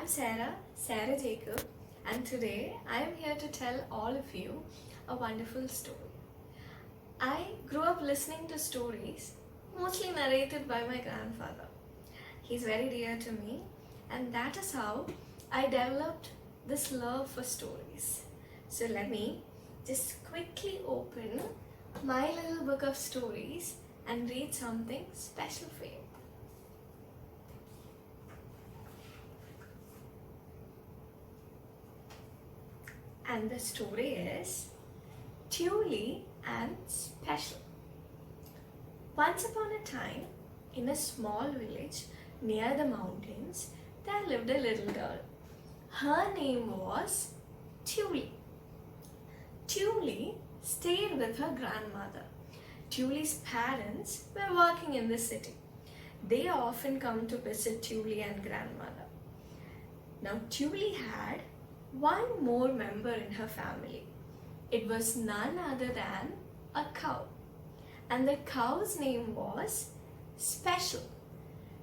I'm Sairah Jacob, and today I am here to tell all of you a wonderful story. I grew up listening to stories, mostly narrated by my grandfather. He's very dear to me, and that is how I developed this love for stories. So let me just quickly open my little book of stories and read something special for you. And the story is Thuli and Special. Once upon a time, in a small village near the mountains, there lived a little girl. Her name was Thuli. Thuli stayed with her grandmother. Thuli's parents were working in the city. They often come to visit Thuli and grandmother. Now, Thuli had one more member in her family. It was none other than a cow. And the cow's name was Special.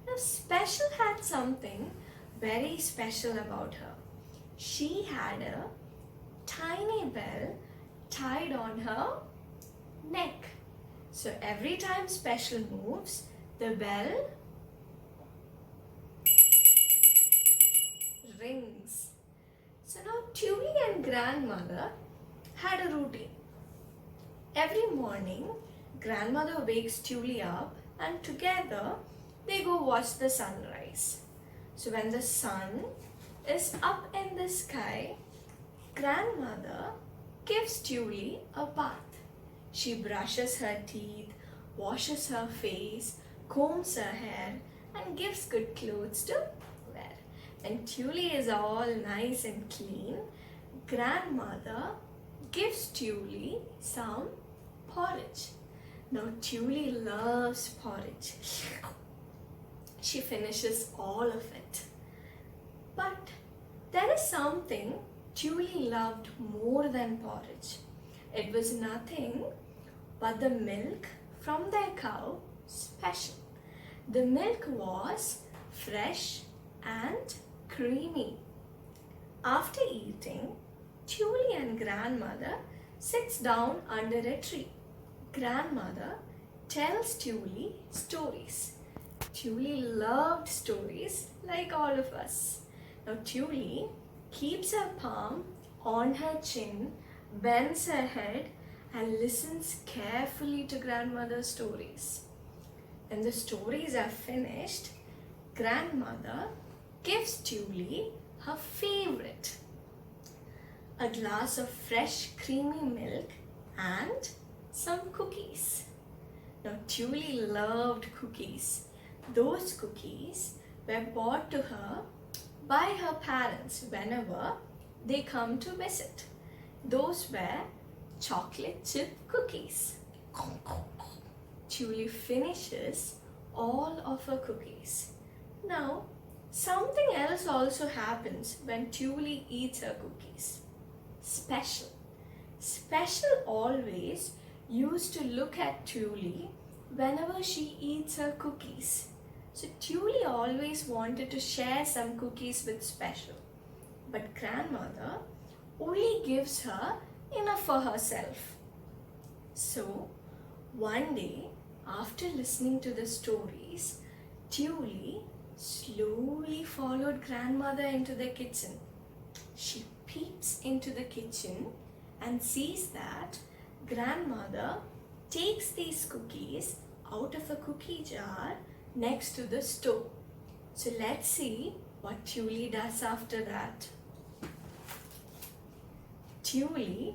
Now, Special had something very special about her. She had a tiny bell tied on her neck. So every time Special moves, the bell rings. So now Thuli and grandmother had a routine. Every morning, grandmother wakes Thuli up and together they go watch the sunrise. So when the sun is up in the sky, grandmother gives Thuli a bath. She brushes her teeth, washes her face, combs her hair and gives good clothes to wear. When Thuli is all nice and clean, grandmother gives Thuli some porridge. Now Thuli loves porridge. She finishes all of it. But there is something Thuli loved more than porridge. It was nothing but the milk from their cow, Special. The milk was fresh and creamy. After eating, Thuli and grandmother sits down under a tree. Grandmother tells Thuli stories. Thuli loved stories like all of us. Now Thuli keeps her palm on her chin, bends her head and listens carefully to grandmother's stories. When the stories are finished, grandmother gives Thuli her favorite, a glass of fresh creamy milk and some cookies. Now Thuli loved cookies. Those cookies were bought to her by her parents whenever they come to visit. Those were chocolate chip cookies. Thuli finishes all of her cookies. Now, something else also happens when Thuli eats her cookies. Special. Special always used to look at Thuli whenever she eats her cookies. So Thuli always wanted to share some cookies with Special. But grandmother only gives her enough for herself. So one day, after listening to the stories, Thuli slowly followed grandmother into the kitchen. She peeps into the kitchen and sees that grandmother takes these cookies out of a cookie jar next to the stove. So let's see what Thuli does after that. Thuli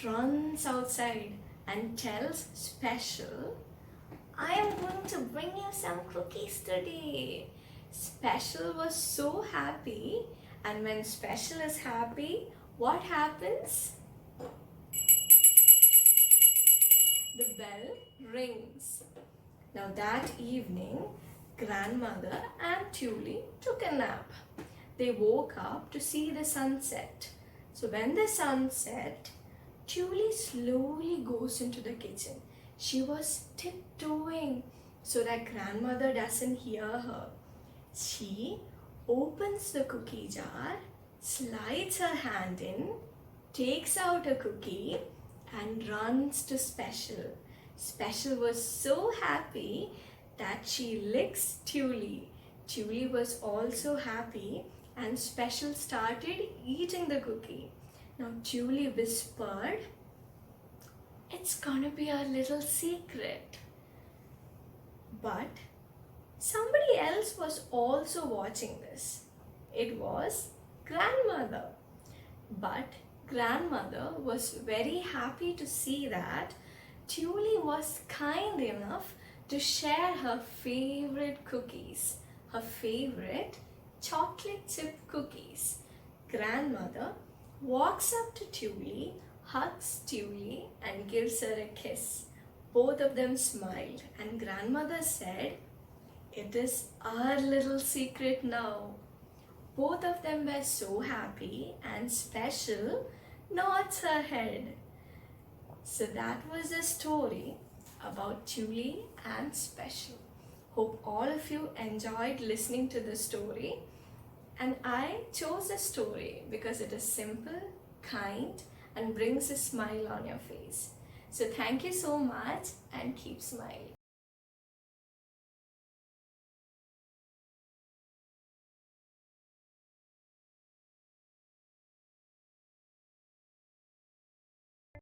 runs outside and tells Special, I am going to bring you some cookies today. Special was so happy, and when Special is happy, what happens? The bell rings. Now that evening, grandmother and Thuli took a nap. They woke up to see the sunset. So when the sun set, Thuli slowly goes into the kitchen. She was tiptoeing so that grandmother doesn't hear her. She opens the cookie jar, slides her hand in, takes out a cookie and runs to Special. Special was so happy that she licks Thuli. Thuli was also happy and Special started eating the cookie. Now Thuli whispered, "It's gonna be our little secret." But somebody else was also watching this. It was grandmother. But grandmother was very happy to see that Thuli was kind enough to share her favorite cookies, her favorite chocolate chip cookies. Grandmother walks up to Thuli, hugs Thuli and gives her a kiss. Both of them smiled and grandmother said, "It is our little secret now." Both of them were so happy and Special nods her head. So that was a story about Thuli and Special. Hope all of you enjoyed listening to the story. And I chose a story because it is simple, kind, and brings a smile on your face. So thank you so much and keep smiling.